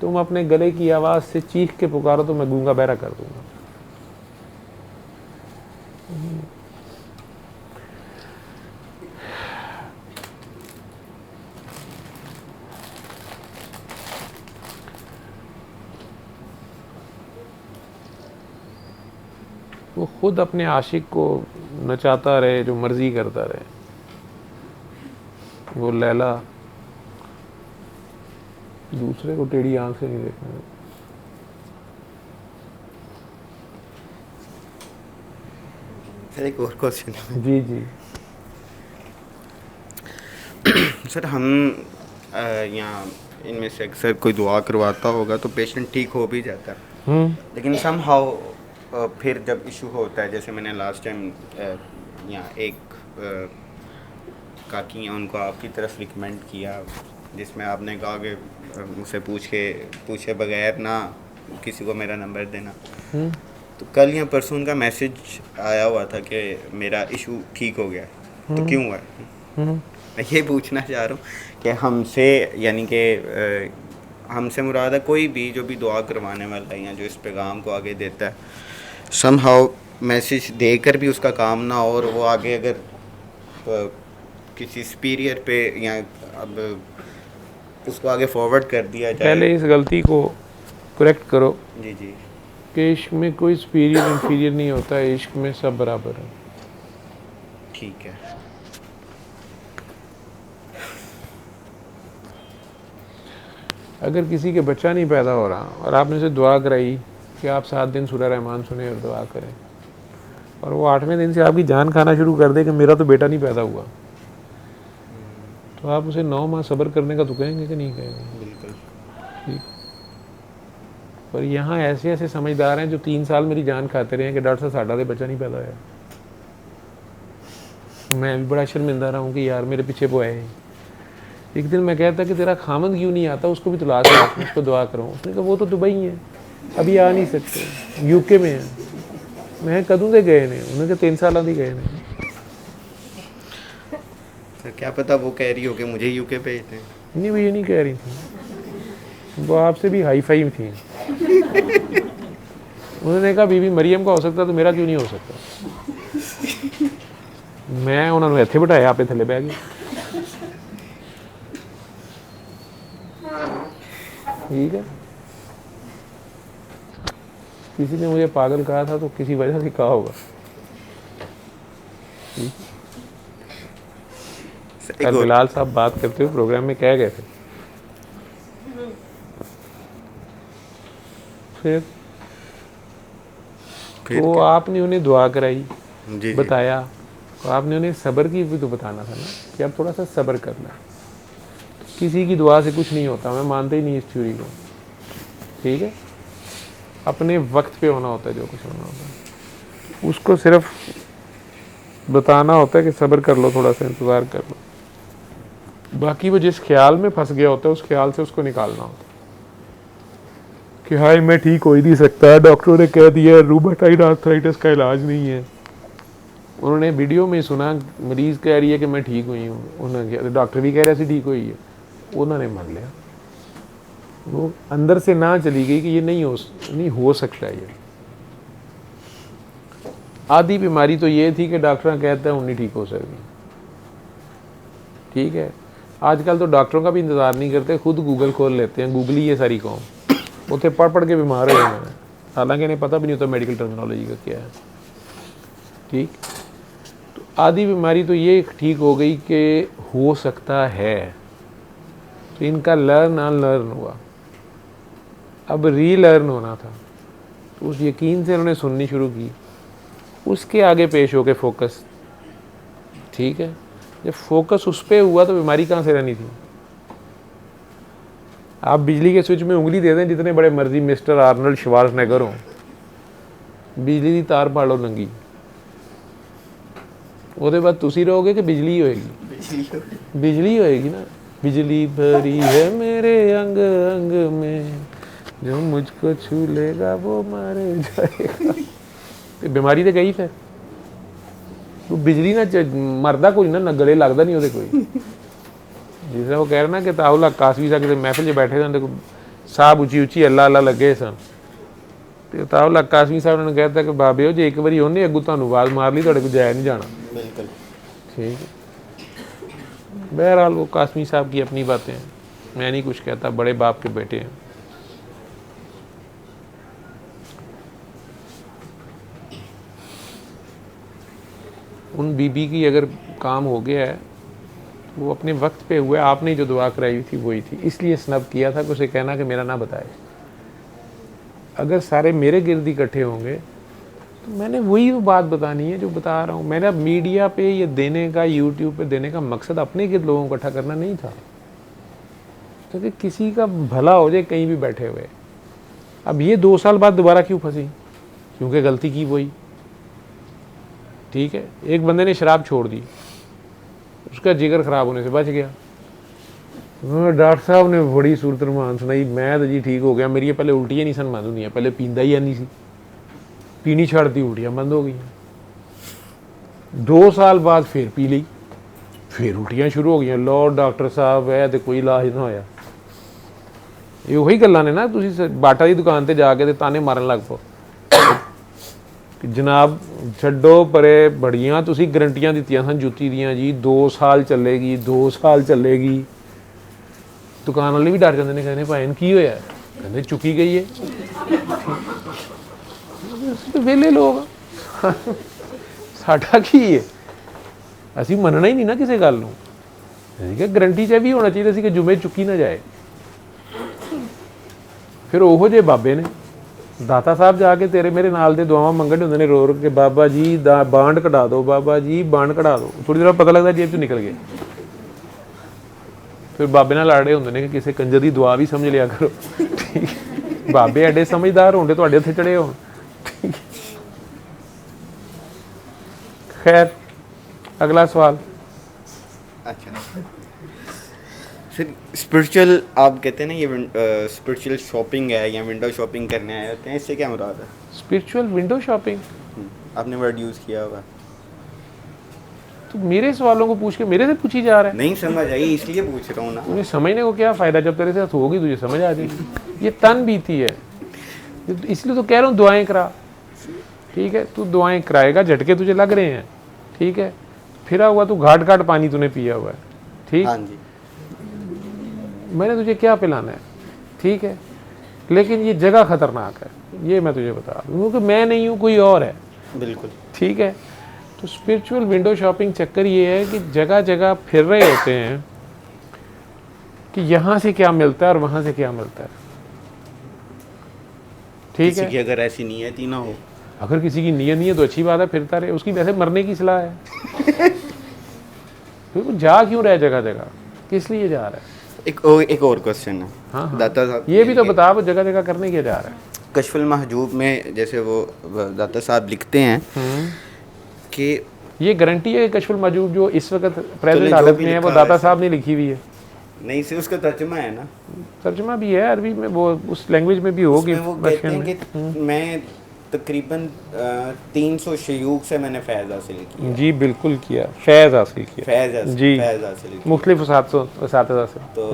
तुम अपने गले की आवाज़ से चीख के पुकारो तो मैं गूंगा बहरा कर दूंगा। वो खुद अपने आशिक को नचाता रहे, जो मर्जी करता रहे। वो लैला दूसरे को टेढ़ी आंख से नहीं देखना। सर एक और क्वेश्चन है। जी जी सर, हम यहाँ इनमें से अक्सर कोई दुआ करवाता होगा तो पेशेंट ठीक हो भी जाता है, लेकिन समहाउ फिर जब इशू होता है, जैसे मैंने लास्ट टाइम यहाँ एक काकी हैं, उनको आपकी तरफ रिकमेंड किया, जिसमें आपने कहा कि मुझसे पूछे बगैर ना किसी को मेरा नंबर देना। तो कल या परसों उनका मैसेज आया हुआ था कि मेरा इशू ठीक हो गया। तो क्यों हुआ है? मैं ये पूछना चाह रहा हूँ कि हमसे, यानी कि हमसे मुराद है कोई भी जो भी दुआ करवाने वाला है या जो इस पैगाम को आगे देता है, समहाउ मैसेज देकर भी उसका काम ना हो, और वो आगे अगर किसी सुपीरियर पे या अब उसको आगे फॉरवर्ड कर दिया जाए। पहले इस गलती को करेक्ट करो। जी जी। कि इश्क में कोई सुपीरियर इंफीरियर नहीं होता है, इश्क में सब बराबर है। ठीक है। अगर किसी के बच्चा नहीं पैदा हो रहा और आपने उसे दुआ कराई कि आप 7 दिन सूरह रहमान सुने और दुआ करें, और वो 8वें दिन से आपकी जान खाना शुरू कर दे कि मेरा तो बेटा नहीं पैदा हुआ, तो आप उसे 9 माह सब्र करने का तो कहेंगे कि नहीं कहेंगे? बिल्कुल ठीक। पर यहाँ ऐसे ऐसे समझदार हैं जो 3 साल मेरी जान खाते रहे हैं कि डॉक्टर साहब साडा दे बच्चा नहीं पैदा होया। मैं भी बड़ा शर्मिंदा रहा हूँ कि यार मेरे पीछे वो है। एक दिन मैं कहता कि तेरा खामद क्यों नहीं आता, उसको भी तलाश है, उसको दुआ करो। उसने कहा वो तो दुबई है, अभी आ नहीं सकते, यूके में है। मैं कदों से गए ने? उन्होंने कहा 3 साल ही गए ने। तो क्या पता वो कह रही हो कि मुझे यूके भेज दें। नहीं, वो ये नहीं कह रही थी, वो आपसे भी हाई फाई थी। उन्होंने कहा बीबी मरियम का हो सकता तो मेरा क्यों नहीं हो सकता? मैं उन्होंने इत्थे बिठाया, आपे थले बह गए। ठीक है, किसी ने मुझे पागल कहा था तो किसी वजह से कहा होगा। कल बिलाल साहब बात करते हुए प्रोग्राम में कह गए थे, फिर तो आपने उन्हें दुआ कराई, जी बताया, तो आपने उन्हें सब्र की भी तो बताना था ना कि अब थोड़ा सा सब्र करना। किसी की दुआ से कुछ नहीं होता, मैं मानता ही नहीं इस थ्योरी को, ठीक है। अपने वक्त पे होना होता है जो कुछ होना होता है, उसको सिर्फ बताना होता है कि सब्र कर लो, थोड़ा सा इंतज़ार कर लो। बाकी वो जिस ख्याल में फंस गया होता है उस ख्याल से उसको निकालना होता है कि हाय मैं ठीक हो ही नहीं सकता, डॉक्टरों ने कह दिया रूमेटॉइड आर्थराइटिस का इलाज नहीं है। उन्होंने वीडियो में सुना मरीज़ कह रही है कि मैं ठीक हुई हूँ, उन्होंने डॉक्टर भी कह रहे थे ठीक हुई है, उन्होंने मान लिया। वो अंदर से ना चली गई कि ये नहीं हो सकता ये। आधी बीमारी तो ये थी कि डॉक्टर कहते हैं उन्हें ठीक हो सकती, ठीक है। आजकल तो डॉक्टरों का भी इंतज़ार नहीं करते, खुद गूगल खोल लेते हैं, गूगल ही ये सारी कौम उसे पढ़ के बीमार हो जाए, हालांकि इन्हें पता भी नहीं होता मेडिकल टर्मिनोलॉजी का क्या है, ठीक। तो आधी बीमारी तो ये ठीक हो गई कि हो सकता है, तो इनका लर्न अनलर्न हुआ, अब रीलर्न होना था। तो उस यकीन से उन्होंने सुननी शुरू की, उसके आगे पेश हो के फोकस, ठीक है। जब फोकस उस पर हुआ तो बीमारी कहाँ से रहनी थी। आप बिजली के स्विच में उंगली दे दें जितने बड़े मर्जी मिस्टर आर्नल्ड श्वार्ज़नेगर हो, बिजली की तार पाड़ो नंगी, ਉਹਦੇ बाद तुसी रहोगे कि बिजली होएगी, बिजली होएगी ना। बिजली भरी है मेरे अंग अंग में, जो मुझको छू लेगा वो मारे जाएगा। तो बीमारी तो गई फिर, वो बिजली ना मरदा कोई ना गले लगता नहीं, कोई जिस तरह वो कह रहे ना कि ताउला कासवी सा किसी महफिल च बैठे थे, साहब उची उची अल्लाह अल्लाह लगे सन, तो ताउला कासवी साहब ने कहता कि बाबे जो एक बारी उन्हें अगू तुहानू आवाज़ मार ली तुहाडे कोल जाया नहीं जाना, बिल्कुल ठीक है। बहरहाल वो कासमी साहब की अपनी बातें हैं, मैं नहीं कुछ कहता, बड़े बाप के बेटे हैं। उन बीबी की अगर काम हो गया है वो अपने वक्त पे हुआ, आपने जो दुआ कराई थी वही थी, इसलिए स्नब किया था कि उसे कहना कि मेरा ना बताए। अगर सारे मेरे गिर्द इकट्ठे होंगे तो मैंने वही बात बतानी है जो बता रहा हूँ। मेरा मीडिया पे ये देने का, यूट्यूब पे देने का मकसद अपने गिर्द लोगों को इकट्ठा करना नहीं था, क्योंकि किसी का भला हो जाए कहीं भी बैठे हुए। अब ये 2 साल बाद दोबारा क्यों फंसी, क्योंकि गलती की वही, ठीक है। एक बंदे ने शराब छोड़ दी, उसका जिगर ख़राब होने से बच गया। डॉक्टर साहब ने बड़ी सूरत रमान सुनाई, मैं तो जी ठीक हो गया, मेरी पहले उल्टियाँ नहीं सन बंद होंगी, पहले पींदा ही नहीं सी, पीनी छड़ दी, उल्टियाँ बंद हो गई। 2 साल बाद फिर पी ली, फिर उल्टियाँ शुरू हो गई। लो डॉक्टर साहब है तो कोई इलाज ना होया। ये वही गल्लां ने ना, तुसी बाटा की दुकान पर जाके ते ताने मारन लग पो कि जनाब छड्डो परे, बड़ियां तुसी गारंटियां दित्तियां सन जुत्ती दियां जी 2 साल चलेगी, 2 साल चलेगी। दुकान वाले भी डर जाते हैं, कहते भाई की होया, कहते चुकी गई है। वेले लोग साडा की है, असी मनना ही नहीं ना किसी गल नूं, गारंटी च भी होना चाहिए कि जुमे चुकी ना जाए। फिर ओहो जे बाबे ने दाता साहब जाके तेरे मेरे नाल दे दुआवां मंगण होंदे ने, रो रो के बाबा जी बांड कढ़ा दो, बाबा जी बांड कढ़ा दो। थोड़ी देर पता लगता जेब चों निकल गए। फिर बाबे नाल लड़ रहे होंदे ने कि किसी कंजर की दुआ भी समझ लिया करो, ठीक है। बाबे एडे समझदार होंदे तुहाडे उत्थे चढ़े होण, ठीक है। खैर अगला सवाल। अच्छा सर, स्पिरिचुअल आप कहते हैं ना, ये स्पिरिचुअल शॉपिंग है या विंडो शॉपिंग करने आए होते हैं, इससे क्या मुराद है? स्पिरिचुअल विंडो शॉपिंग आपने वर्ड यूज़ किया होगा, तो मेरे सवालों को पूछ के मेरे से पूछी जा रहा है। नहीं समझ आई इसलिए पूछ रहा हूँ ना। तुम्हें समझने को क्या फ़ायदा, जब तेरे साथ होगी तुझे समझ आ जाएगी। ये तन बीती है, इसलिए तो कह रहा हूँ दुआएं करा, ठीक है। तू दुआएं कराएगा, झटके तुझे लग रहे हैं, ठीक है। फिरा हुआ तू घाट घाट पानी तूने पिया हुआ है, ठीक। हाँ जी, मैंने तुझे क्या पिलाना है, ठीक है। लेकिन ये जगह ख़तरनाक है, ये मैं तुझे बता दूँ, क्योंकि मैं नहीं हूँ, कोई और है, बिल्कुल, ठीक है। तो स्पिरिचुअल विंडो शॉपिंग चक्कर ये है कि जगह जगह फिर रहे होते हैं कि यहाँ से क्या मिलता है और वहाँ से क्या मिलता है, ठीक है। कि अगर ऐसी नीयत ही ना हो, अगर किसी की नीयत नहीं है तो अच्छी बात है, फिरता रहे, उसकी वैसे मरने की सलाह है। फिर वो जा क्यों रहा है जगह जगह, किस लिए जा रहा है? एक और क्वेश्चन है। हाँ दाता साहब ये भी तो बता, वो जगह जगह करने क्या जा रहा है? कशफुल महजूब में जैसे वो दाता साहब लिखते हैं कि ये गारंटी है कि कशफुल महजूब जो इस वक्त प्रेजेंट जो हालत भी में है वो लिखा दाता है साहब ने लिखी हुई है। नहीं सिर्फ उसका तर्जुमा है ना, तर्जुमा भी है अरबी में, वो उस लैंग्वेज में भी होगी। उसमें वो कहते हैं कि मैं तकरीबन 300 शयूख से मैंने फैज़ हासिल किया। जी बिल्कुल किया, फैज़ हासिल किया, जी फैज़ हासिल किया मुख्तलिफ उसातिज़ा से। तो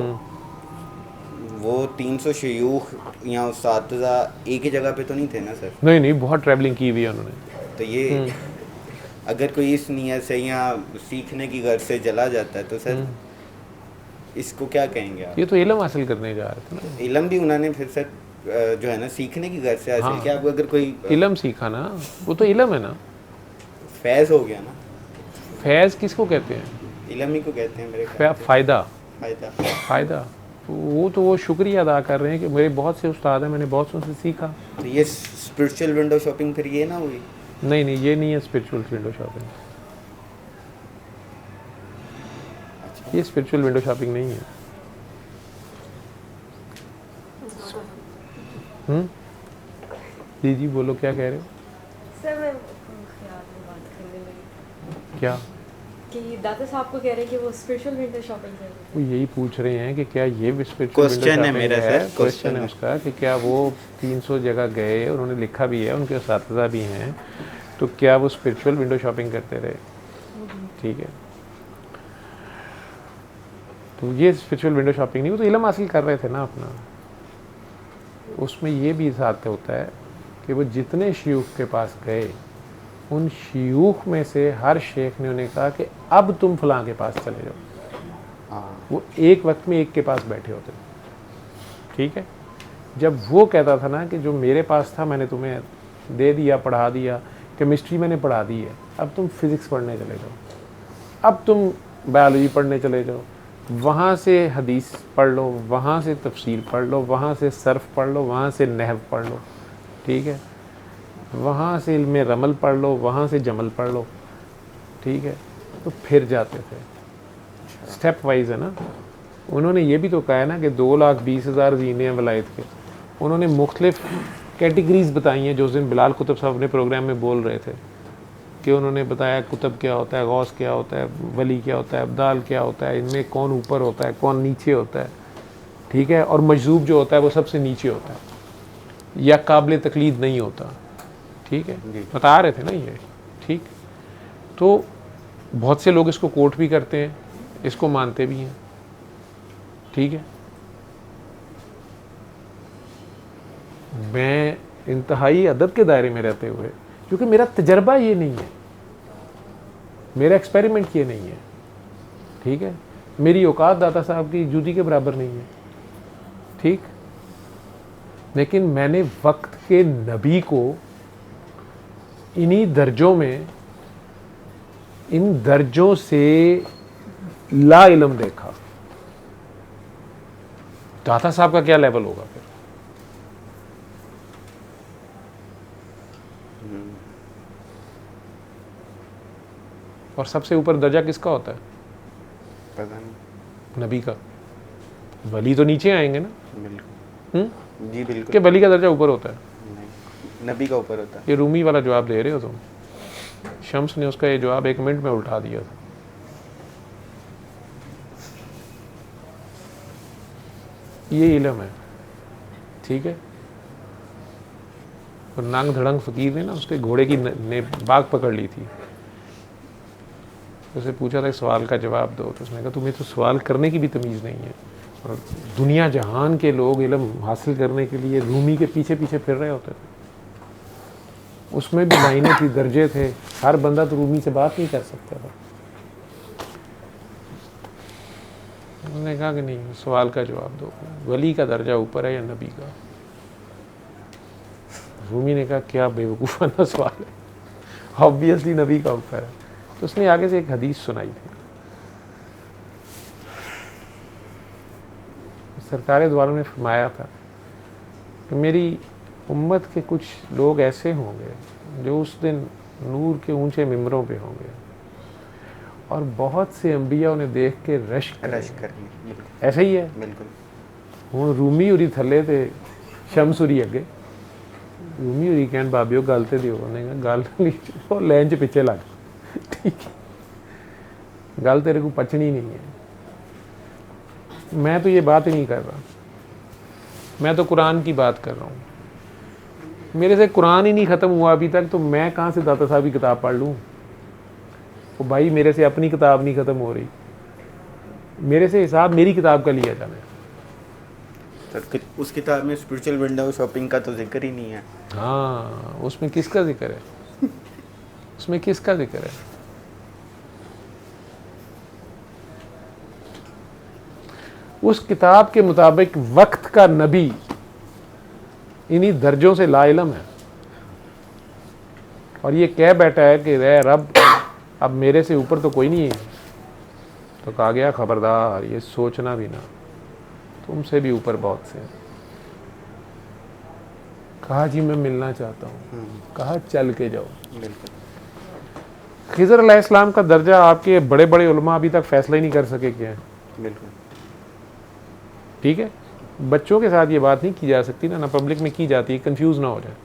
वो 300 शयूख या उस्तादा एक ही जगह पे तो नहीं थे ना सर? नहीं नहीं, बहुत ट्रैवलिंग की हुई है उन्होंने। तो ये अगर कोई इस नियत से या सीखने की गर्ज से चला जाता है तो सर इसको क्या कहेंगे आप? ये तो इल्म हासिल करने जा रहे थे ना। इल्म भी उन्होंने फिर सर जो है ना सीखने की गर्ज से हासिल किया। अब अगर कोई इल्म सीखा ना, वो तो इल्म है ना, फैज़ हो गया ना। फैज़ किसको कहते हैं? इल्म ही को कहते हैं मेरे ख्याल से। फ़ायदा, फायदा। फ़ायदा तो वो शुक्रिया अदा कर रहे हैं कि मेरे बहुत से उस्ताद हैं, मैंने बहुत से उनसे सीखा। तो ये स्पिरिचुअल विंडो शॉपिंग फिर ये ना हुई? नहीं नहीं, ये नहीं है स्पिरिचुअल विंडो शॉपिंग, ये स्पिरिचुअल विंडो शॉपिंग नहीं है। जी जी बोलो, क्या कह रहे हो? सर मैं ख्याल में बात करने लगी क्या? कि दादा साहब को कह रहे हैं कि वो स्पिरिचुअल विंडो शॉपिंग कर रहे हैं। वो यही पूछ रहे हैं कि क्या ये भी स्पिरिचुअल विंडो क्वेश्चन है शॉपिंग मेरा है? सर, क्वेश्चन है उसका कि क्या वो 300 जगह गए, उन्होंने लिखा भी है, उनके उस्तादा भी हैं, तो क्या वो स्पिरिचुअल विंडो शॉपिंग करते रहे? ठीक है, तो ये स्पिरिचुअल विंडो शॉपिंग नहीं, वो तो इल्म हासिल कर रहे थे ना अपना। उसमें ये भी साथ होता है कि वो जितने शयूख के पास गए, उन शयूख में से हर शेख ने उन्हें कहा कि अब तुम फलां के पास चले जाओ। वो एक वक्त में एक के पास बैठे होते, ठीक है। जब वो कहता था ना कि जो मेरे पास था मैंने तुम्हें दे दिया, पढ़ा दिया, केमिस्ट्री मैंने पढ़ा दी है, अब तुम फिज़िक्स पढ़ने चले जाओ, अब तुम बायोलॉजी पढ़ने चले जाओ, वहाँ से हदीस पढ़ लो, वहाँ से तफसीर पढ़ लो, वहाँ से सर्फ पढ़ लो, वहाँ से नहव पढ़ लो, ठीक है, वहाँ से इल्म रमल पढ़ लो, वहाँ से जमल पढ़ लो, ठीक है। तो फिर जाते थे, स्टेप वाइज है ना। उन्होंने ये भी तो कहा है ना कि 2,20,000 जीने हैं वलायत के। उन्होंने मुख्तलिफ कैटेगरीज बताई हैं, जो उस दिन बिलाल कुतुब साहब अपने प्रोग्राम में बोल रहे थे कि उन्होंने बताया कुतुब क्या होता है, गौस क्या होता है, वली क्या होता है, अब्दाल क्या होता है, इनमें कौन ऊपर होता है, कौन नीचे होता है, ठीक है, और मजजूब जो होता है वो सबसे नीचे होता है या काबिल तकलीद नहीं होता, ठीक है, बता रहे थे ना ये, ठीक। तो बहुत से लोग इसको कोट भी करते हैं, इसको मानते भी हैं, ठीक है। मैं इंतहाई अदब के दायरे में रहते हुए, क्योंकि मेरा तजर्बा ये नहीं है, मेरा एक्सपेरिमेंट ये नहीं है, ठीक है, मेरी औकात दाता साहब की जूती के बराबर नहीं है, ठीक, लेकिन मैंने वक्त के नबी को इन्हीं दर्जों में, इन दर्जों से ला इल्म देखा। दाता साहब का क्या लेवल होगा फिर? और सबसे ऊपर दर्जा किसका होता है? पता नहीं। नबी का। वली तो नीचे आएंगे ना, बिल्कुल जी बिल्कुल, कि वली का दर्जा ऊपर होता है? नहीं, नबी का ऊपर होता है। ये रूमी वाला जवाब दे रहे हो तुम। शम्स ने उसका ये जवाब 1 मिनट में उल्टा दिया था। ये इल्म है, ठीक है। और नांग धड़ंग फकीर ने ना उसके घोड़े की ने बाग पकड़ ली थी, उसे पूछा था एक सवाल का जवाब दो, तो उसने कहा तुम्हें तो सवाल करने की भी तमीज़ नहीं है। और दुनिया जहान के लोग इल्म हासिल करने के लिए रूमी के पीछे पीछे फिर रहे होते थे, उसमें भी लाइनें थी, दर्जे थे, हर बंदा तो रूमी से बात नहीं कर सकता था। उन्होंने कहा कि नहीं, सवाल का जवाब दो, वली का दर्जा ऊपर है या नबी का? रूमी ने कहा क्या बेवकूफ़ाना सवाल है, ऑब्वियसली नबी का ऊपर है। तो उसने आगे से एक हदीस सुनाई थी, सरकार द्वारा ने फरमाया था कि मेरी उम्मत के कुछ लोग ऐसे होंगे जो उस दिन नूर के ऊंचे मिंबरों पे होंगे और बहुत से अंबिया उन्हें देख के रश करनी। ऐसा ही है। बिल्कुल। हूँ रूमी उरी थले थे शमसुरी अगे रूमी उरी कहन भाभीओ गल तो दिओ उन्हें कहा गल नहीं लैन च पिछे लग ठीक है गल तेरे को पचनी नहीं है। मैं तो ये बात ही नहीं कर रहा, मैं तो कुरान की बात कर रहा हूँ। मेरे से कुरान ही नहीं ख़त्म हुआ अभी तक, तो मैं कहाँ से दाता साहब की किताब पढ़ लूँ। तो भाई मेरे से अपनी किताब नहीं ख़त्म हो रही, मेरे से हिसाब मेरी किताब का लिया जाना है। तो उस किताब में स्पिरिचुअल विंडो शॉपिंग का तो जिक्र ही नहीं है। हाँ, उसमें किसका जिक्र है? उसमें किसका जिक्र है? उस किताब के मुताबिक वक्त का नबी इन्हीं दर्जों से लाइलम है और ये कह बैठा है कि रे रब अब मेरे से ऊपर तो कोई नहीं है। तो कहा गया खबरदार, ये सोचना भी ना, तुमसे भी ऊपर बहुत से हैं। कहा जी मैं मिलना चाहता हूँ, कहा चल के जाओ। खिज़र अलैहिस्सलाम का दर्जा आपके बड़े बड़े उलमा अभी तक फैसला ही नहीं कर सके क्या है। बिल्कुल ठीक है, बच्चों के साथ ये बात नहीं की जा सकती ना पब्लिक में की जाती है, कंफ्यूज ना हो जाए,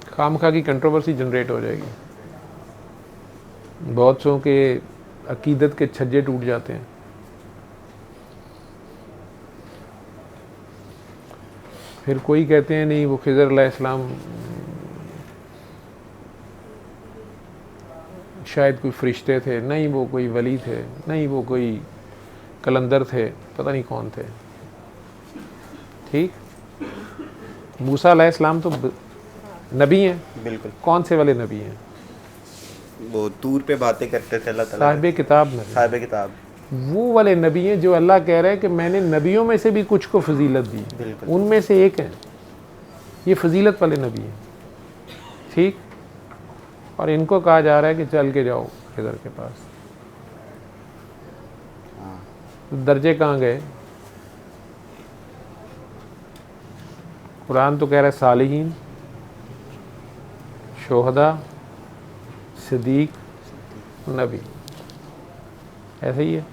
खामखा की कंट्रोवर्सी जनरेट हो जाएगी, बहुत सौ के अकीदत के छज्जे टूट जाते हैं। फिर कोई कहते हैं नहीं वो खिज़र अलैहिस्सलाम शायद कोई फरिश्ते थे, नहीं वो कोई वली थे, नहीं वो कोई कलंदर थे, पता नहीं कौन थे। ठीक, मूसा अलैहिस्सलाम तो नबी हैं। बिल्कुल। कौन से वाले नबी हैं? वो तूर पे बातें करते थे अल्लाह ताला। साहिब किताब नबी, साहिब किताब वो वाले नबी हैं जो अल्लाह कह रहा है कि मैंने नबियों में से भी कुछ को फजीलत दी, बिल्कुल। उनमें से एक है, ये फजीलत वाले नबी हैं। ठीक, और इनको कहा जा रहा है कि चल के जाओ खिज़र के पास। दर्जे कहाँ गए? कुरान तो कह रहा है सालिहीन, शोहदा, सिद्दीक, नबी, ऐसे ही है।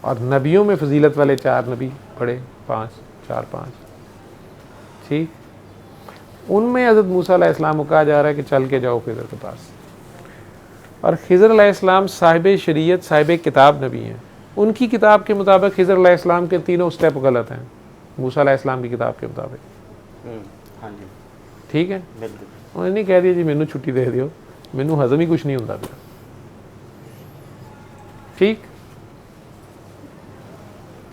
और नबियों में फजीलत वाले 4 नबी पढ़े, 5, 4, 5। ठीक, उनमें हज़रत मूसा अलैहिस्सलाम को कहा जा रहा है कि चल के जाओ खिज़र के पास। और खिज़र अलैहिस्सलाम साहिब शरीयत, साहिब किताब नबी हैं। उनकी किताब के मुताबिक खिज़र अलैहिस्सलाम के तीनों स्टेप गलत हैं मूसा अलैहिस्सलाम की किताब के मुताबिक। हाँ जी, ठीक है, बिल्कुल। उन्होंने नहीं कह दिया जी मैनू छुट्टी दे दियो, मैनू हजम ही कुछ नहीं होता फिर। ठीक,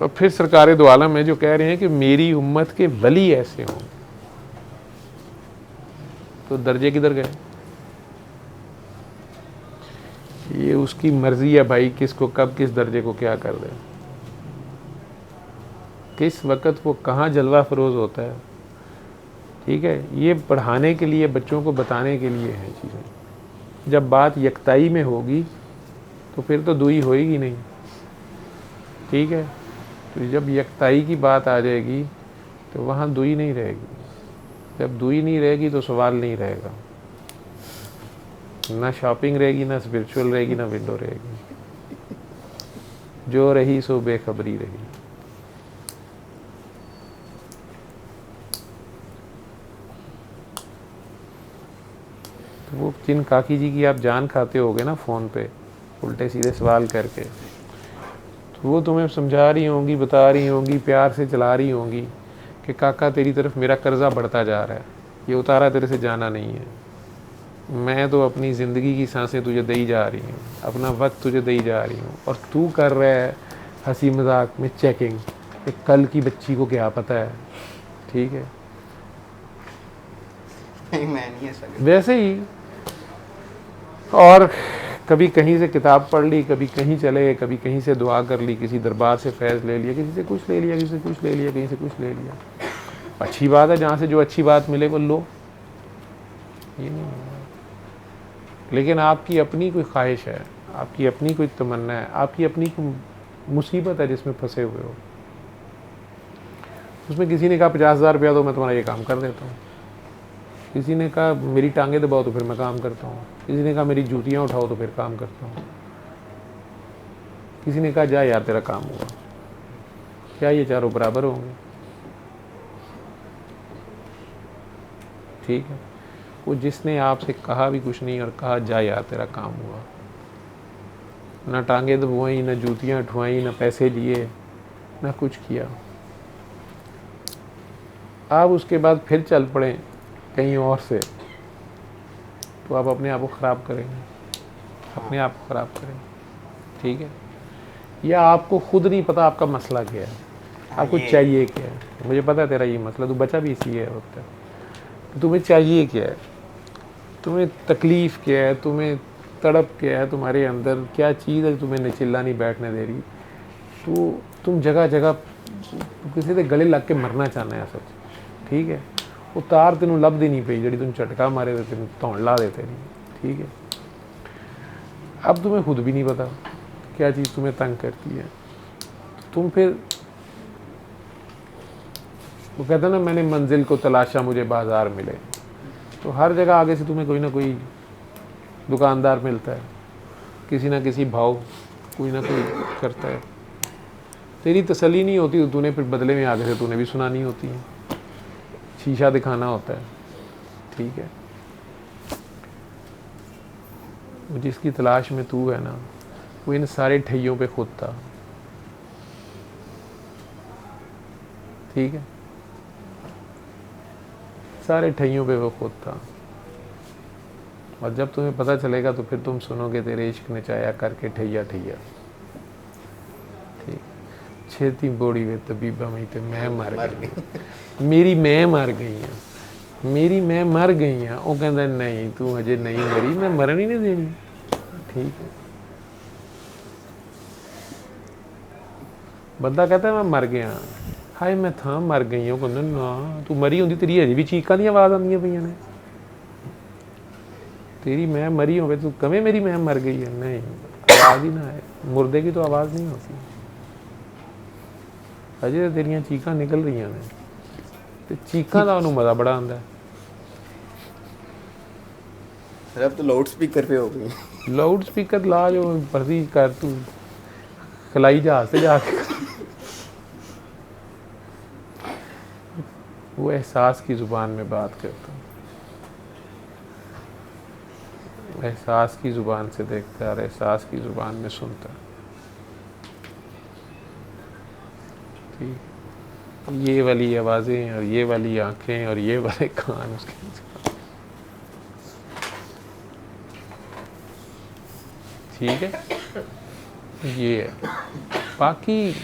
तो फिर सरकार दो आलम है जो कह रहे हैं कि मेरी उम्मत के वली ऐसे हों, तो दर्जे किधर गए? ये उसकी मर्जी है भाई, किसको कब किस दर्जे को क्या कर दे, किस वक़्त वो कहाँ जलवा फरोज होता है। ठीक है, ये पढ़ाने के लिए, बच्चों को बताने के लिए हैं चीज़ें। जब बात यकताई में होगी तो फिर तो दुई होएगी नहीं। ठीक है, तो जब यकताई की बात आ जाएगी तो वहाँ दुई नहीं रहेगी। जब दुई नहीं रहेगी तो सवाल नहीं रहेगा, ना शॉपिंग रहेगी, ना स्पिरिचुअल रहेगी, ना विंडो रहेगी। जो रही सो बेखबरी रही। तो वो जिन काकी जी की आप जान खाते होगे ना फ़ोन पे उल्टे सीधे सवाल करके, तो वो तुम्हें समझा रही होंगी, बता रही होंगी, प्यार से चला रही होंगी कि काका तेरी तरफ मेरा कर्जा बढ़ता जा रहा है, ये उतारा तेरे से जाना नहीं है। मैं तो अपनी ज़िंदगी की सांसें तुझे दे ही जा रही हूँ, अपना वक्त तुझे दे ही जा रही हूँ, और तू कर रहा है हंसी मजाक में चेकिंग कि कल की बच्ची को क्या पता है। ठीक है, मैं नहीं ऐसा करता। वैसे ही। और कभी कहीं से किताब पढ़ ली, कभी कहीं चले, कभी कहीं से दुआ कर ली, किसी दरबार से फैज़ ले लिया, किसी से कुछ ले लिया, किसी से कुछ ले लिया, कहीं से कुछ ले लिया। अच्छी बात है, जहाँ से जो अच्छी बात मिले वो लो, ये नहीं है। लेकिन आपकी अपनी कोई ख्वाहिश है, आपकी अपनी कोई तमन्ना है, आपकी अपनी कोई मुसीबत है जिसमें फंसे हुए हो, उसमें किसी ने कहा 50,000 रुपया दो, मैं तुम्हारा ये काम कर देता हूँ। किसी ने कहा मेरी टांगे दबाओ, तो फिर मैं काम करता हूँ। किसी ने कहा मेरी जूतियाँ उठाओ, तो फिर काम करता हूँ। किसी ने कहा जा यार तेरा काम हुआ। क्या ये चारों बराबर होंगे? ठीक है। वो जिसने आपसे कहा भी कुछ नहीं और कहा जा यार तेरा काम हुआ, ना टांगे दबवाई, ना जूतियाँ उठवाई, ना पैसे लिए, ना कुछ किया, आप उसके बाद फिर चल पड़े कहीं और से, तो आप अपने आप को ख़राब करेंगे, अपने आप को ख़राब करेंगे। ठीक है। या आपको खुद नहीं पता आपका मसला क्या है, आपको चाहिए क्या है। मुझे पता है तेरा ये मसला, तू बचा भी इसी है वक्त है। तुम्हें चाहिए क्या है, तुम्हें तकलीफ़ क्या है, तुम्हें तड़प क्या है, तुम्हारे अंदर क्या चीज़ है तुम्हें चिल्ला नहीं बैठने दे रही। तो तुम जगह जगह किसी के गले लग के मरना चाहना है सच। ठीक है। वो तार तेनों लभदी नहीं पई जी तुम झटका मारे तो तेन धौन ला देते नहीं। ठीक है। अब तुम्हें खुद भी नहीं पता क्या चीज़ तुम्हें तंग करती है। तुम फिर वो कहते हैं ना, मैंने मंजिल को तलाशा मुझे बाज़ार मिले। तो हर जगह आगे से तुम्हें कोई ना कोई दुकानदार मिलता है, किसी ना किसी भाव कोई ना कोई करता है। तेरी तसल्ली नहीं होती तो तूने फिर बदले में आगे से तूने भी सुनानी होती है, शीशा दिखाना होता है। ठीक है। वो जिसकी तलाश में तू है ना, वो इन सारे ठैयों पे खुद था। ठीक है। सारे ठैयों पे वो खुद था। और जब तुम्हें पता चलेगा तो फिर तुम सुनोगे तेरे इश्क ने चाया करके ठैया ठैया। ठीक। छेती बोड़ी वे तबीबा में तो मैं मर गई, मेरी मैं मर गई हाँ, मेरी मैं मर गई हाँ। वो कहता नहीं तू हजे नहीं मरी, मैं मरन ही नहीं देनी। ठीक है। बंदा कहता है मैं मर गया, हाय मैं था मर गई हूँ। कहते ना तू मरी होंगी तेरी हजे भी चीकां दी आवाज़ आंदियां पईयां ने। तेरी मैं मरी हो तू कवे मेरी मैं मर गई है, नहीं आवाज़ ही ना आए। मुर्दे की तो आवाज़ नहीं होती। अजे तो तेरियां चीकां निकल रही ने, तो चीकां का उन्होंने मज़ा बड़ा आंदा है। अब तो लाउड स्पीकर पे हो गई। लाउड स्पीकर ला जो भर्ती कर तू खिलाई जहाज से जाके। वो एहसास की ज़ुबान में बात करता हूँ, एहसास की ज़ुबान से देखता है और एहसास की ज़ुबान में सुनता। ठीक। ये वाली आवाज़ें और ये वाली आँखें और ये वाले कान उसके। ठीक है। ये है। बाकी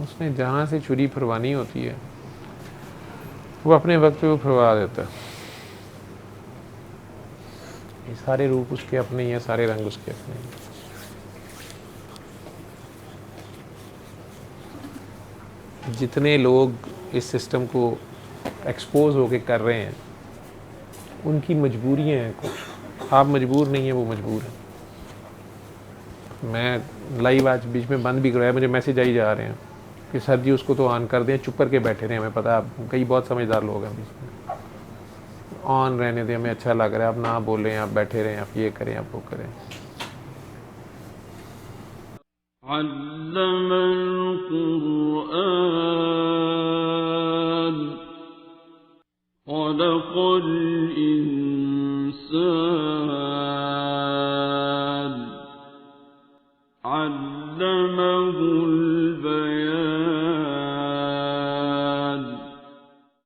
उसने जहाँ से छुरी फरवानी होती है वो अपने वक्त पे वो फरवा देता है। ये सारे रूप उसके अपने ही हैं, सारे रंग उसके अपने ही हैं। जितने लोग इस सिस्टम को एक्सपोज होके कर रहे हैं उनकी मजबूरियां हैं कुछ। आप मजबूर नहीं है, वो मजबूर है। मैं लाइव आज बीच में बंद भी कराया, मुझे मैसेज आई जा रहे हैं कि सर जी उसको तो ऑन कर दें, चुप करके बैठे रहे। हमें पता है कई बहुत समझदार लोग हैं बीच में, ऑन रहने दें, हमें अच्छा लग रहा है, आप ना बोलें, आप बैठे रहें, आप ये करें, आप वो करें। खलक़ल इंसान अल्लमहुल बयान।